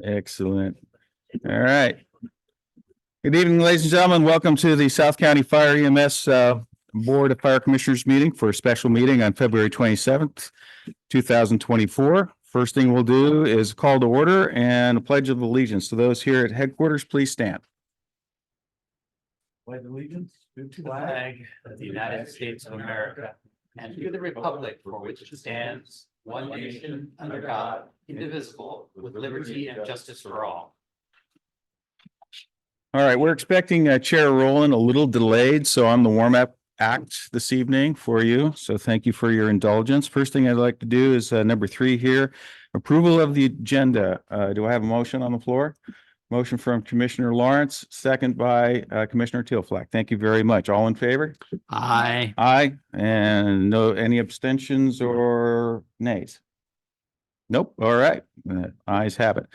Excellent. All right. Good evening, ladies and gentlemen. Welcome to the South County Fire EMS Board of Fire Commissioners meeting for a special meeting on February 27th, 2024. First thing we'll do is call to order and a pledge of allegiance. To those here at headquarters, please stand. Pledge allegiance to the flag of the United States of America and to the republic for which it stands, one nation, under God, indivisible, with liberty and justice for all. All right, we're expecting Chair Rowland a little delayed, so I'm the warm-up act this evening for you. So thank you for your indulgence. First thing I'd like to do is number 3 here, approval of the agenda. Do I have a motion on the floor? Motion from Commissioner Lawrence, second by Commissioner Tealflack. Thank you very much. All in favor? Aye. Aye. And no, any abstentions or nays? Nope. All right. Ayes have it.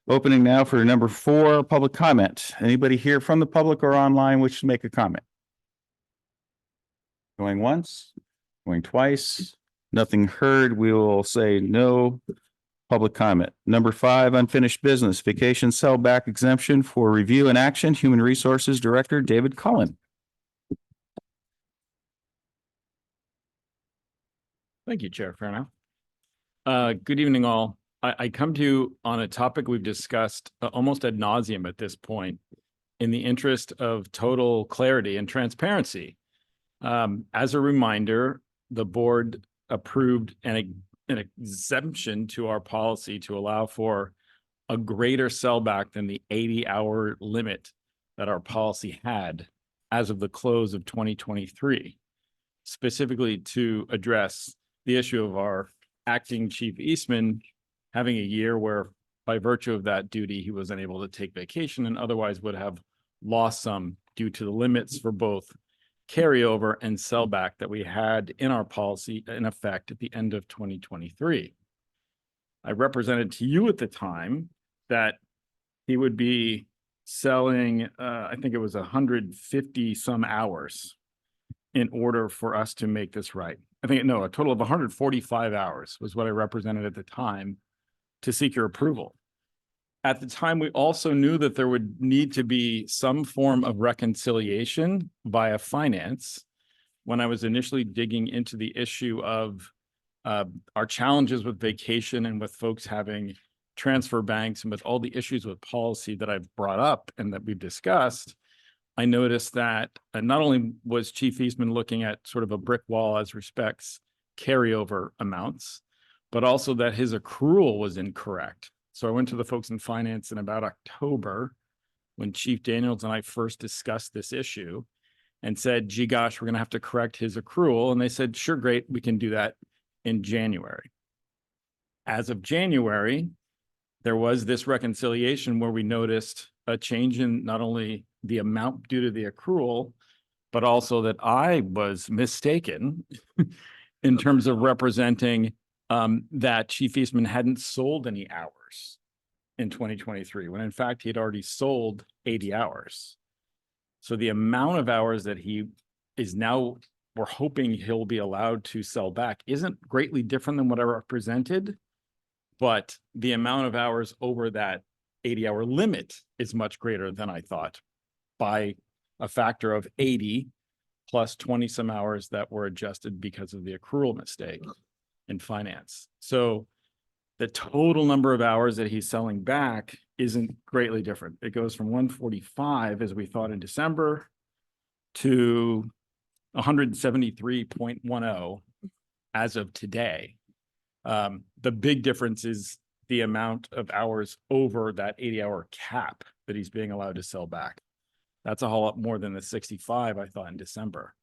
Opening now for number 4, public comment. Anybody here from the public or online wish to make a comment? Going once, going twice, nothing heard. We will say no public comment. Number 5, unfinished business, vacation sellback exemption for review and action. Human Resources Director David Cullen. Thank you, Chair Farnow. Good evening, all. I come to you on a topic we've discussed almost ad nauseum at this point in the interest of total clarity and transparency. As a reminder, the board approved an exemption to our policy to allow for a greater sellback than the 80-hour limit that our policy had as of the close of 2023, specifically to address the issue of our acting Chief Eastman having a year where, by virtue of that duty, he was unable to take vacation and otherwise would have lost some due to the limits for both carryover and sellback that we had in our policy in effect at the end of 2023. I represented to you at the time that he would be selling, I think it was 150 some hours in order for us to make this right. I think, no, a total of 145 hours was what I represented at the time to seek your approval. At the time, we also knew that there would need to be some form of reconciliation via finance when I was initially digging into the issue of our challenges with vacation and with folks having transfer banks and with all the issues with policy that I've brought up and that we've discussed. I noticed that not only was Chief Eastman looking at sort of a brick wall as respects carryover amounts, but also that his accrual was incorrect. So I went to the folks in finance in about October when Chief Daniels and I first discussed this issue and said, gee, gosh, we're going to have to correct his accrual. And they said, sure, great, we can do that in January. As of January, there was this reconciliation where we noticed a change in not only the amount due to the accrual, but also that I was mistaken in terms of representing that Chief Eastman hadn't sold any hours in 2023, when in fact he had already sold 80 hours. So the amount of hours that he is now, we're hoping he'll be allowed to sell back, isn't greatly different than what I represented, but the amount of hours over that 80-hour limit is much greater than I thought, by a factor of 80 plus 20 some hours that were adjusted because of the accrual mistake in finance. So the total number of hours that he's selling back isn't greatly different. It goes from 145, as we thought in December, to 173.10 as of today. The big difference is the amount of hours over that 80-hour cap that he's being allowed to sell back. That's a whole lot more than the 65 I thought in December.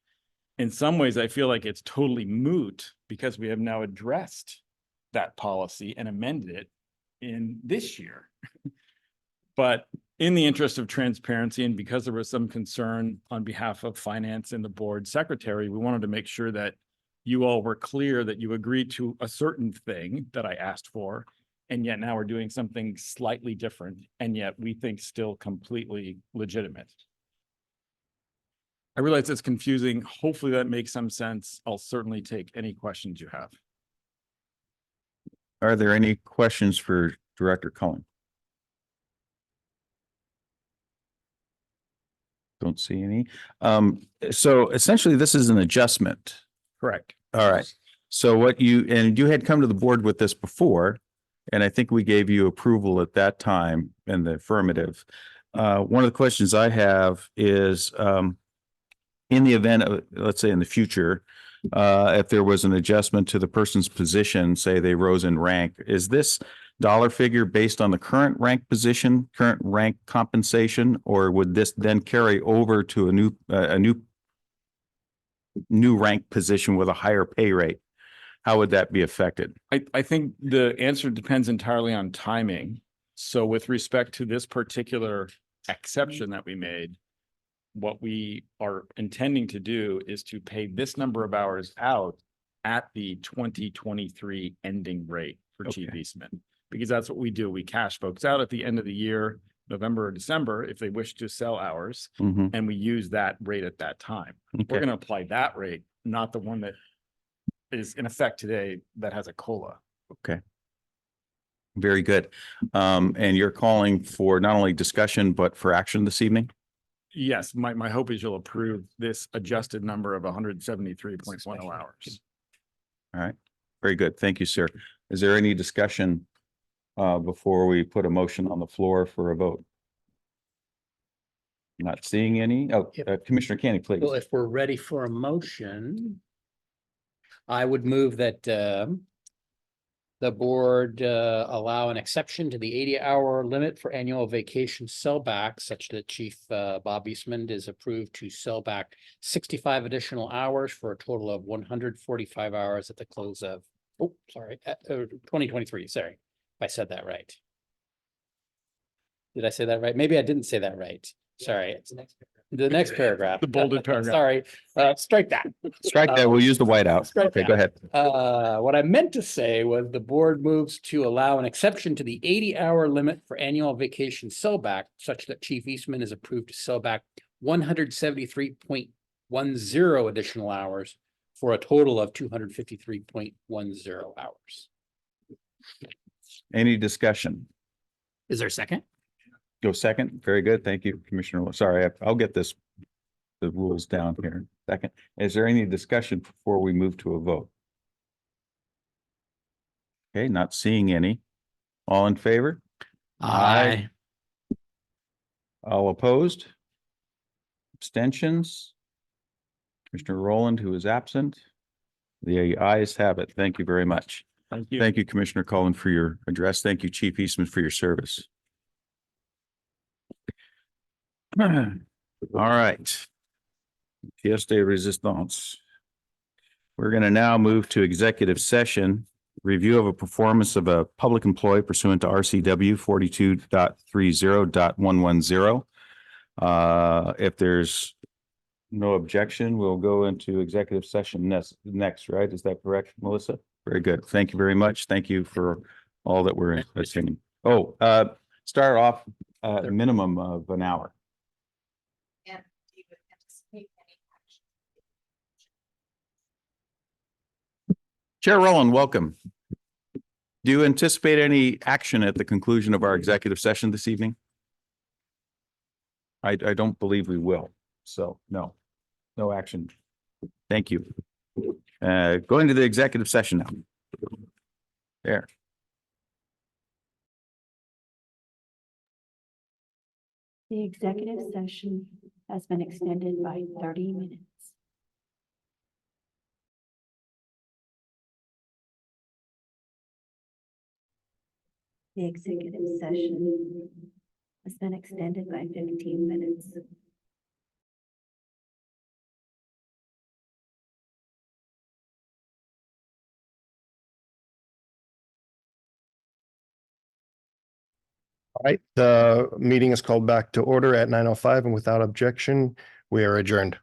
In some ways, I feel like it's totally moot because we have now addressed that policy and amended it in this year. But in the interest of transparency, and because there was some concern on behalf of finance and the board secretary, we wanted to make sure that you all were clear that you agreed to a certain thing that I asked for, and yet now we're doing something slightly different, and yet we think still completely legitimate. I realize it's confusing. Hopefully that makes some sense. I'll certainly take any questions you have. Are there any questions for Director Cullen? Don't see any. So essentially, this is an adjustment. Correct. All right. So you had come to the board with this before, and I think we gave you approval at that time in the affirmative. One of the questions I have is, in the event of, let's say in the future, if there was an adjustment to the person's position, say they rose in rank, is this dollar figure based on the current rank position, current rank compensation, or would this then carry over to a new rank position with a higher pay rate? How would that be affected? I think the answer depends entirely on timing. So with respect to this particular exception that we made, what we are intending to do is to pay this number of hours out at the 2023 ending rate for Chief Okay. Eastman, because that's what we do. We cash folks out at the end of the year, November or December, if they wish to sell hours, Mhm. and we use that rate at that time. We're Okay. going to apply that rate, not the one that is in effect today that has a COLA. Okay. Very good. And you're calling for not only discussion, but for action this evening? Yes, my hope is you'll approve this adjusted number of 173.10 hours. All right. Very good. Thank you, sir. Is there any discussion before we put a motion on the floor for a vote? Not seeing any. Oh, Commissioner Canny, please. Well, if we're ready for a motion, I would move that the board allow an exception to the 80-hour limit for annual vacation sellback such that Chief Bob Eastman is approved to sell back 65 additional hours for a total of 145 hours at the close of, 2023, sorry, if I said that right. Did I say that right? Maybe I didn't say that right. Sorry. The next paragraph. The bolded paragraph. Sorry, strike that. Strike that. We'll use the whiteout. Strike Okay, that. go ahead. What I meant to say was the board moves to allow an exception to the 80-hour limit for annual vacation sellback such that Chief Eastman is approved to sell back 173.10 additional hours for a total of 253.10 hours. Any discussion? Is there a second? Go second. Very good. Thank you, Commissioner. Sorry, I'll get the rules down here. Second. Is there any discussion before we move to a vote? Okay, not seeing any. All in favor? Aye. All opposed? Abstentions? Commissioner Rowland, who is absent? The ayes have it. Thank you very much. Thank you. Thank you, Commissioner Cullen, for your address. Thank you, Chief Eastman, for your service. All right. Pièce de résistance. We're going to now move to executive session, review of a performance of a public employee pursuant to RCW 42.30.110. If there's no objection, we'll go into executive session next, right? Is that correct, Melissa? Very good. Thank you very much. Thank you for all that we're attending. Oh, start off a minimum of an hour. And do you anticipate any action? Chair Rowland, welcome. Do you anticipate any action at the conclusion of our executive session this evening? I don't believe we will. So no action. Thank you. Going to the executive session now. There. The executive session has been extended by 30 minutes. The executive session has been extended by 15 minutes. All right, the meeting is called back to order at 9:05 and without objection, we are adjourned.